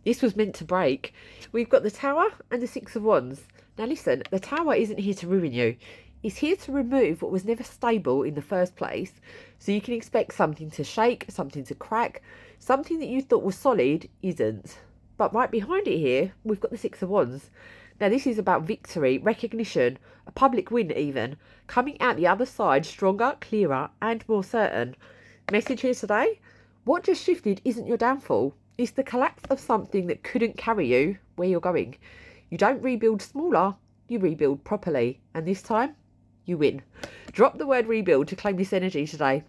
This was meant to break. We've got the Tower and the Six of Wands. Now listen, the Tower isn't here to ruin you. It's here to remove what was never stable in the first place. So you can expect something to shake, something to crack, something that you thought was solid isn't. But right behind it here, we've got the Six of Wands. Now this is about victory, recognition, a public win even, coming out the other side stronger, clearer and more certain. Message here today, what just shifted isn't your downfall. It's the collapse of something that couldn't carry you where you're going. You don't rebuild smaller, you rebuild properly. And this time, you win. Drop the word rebuild to claim this energy today.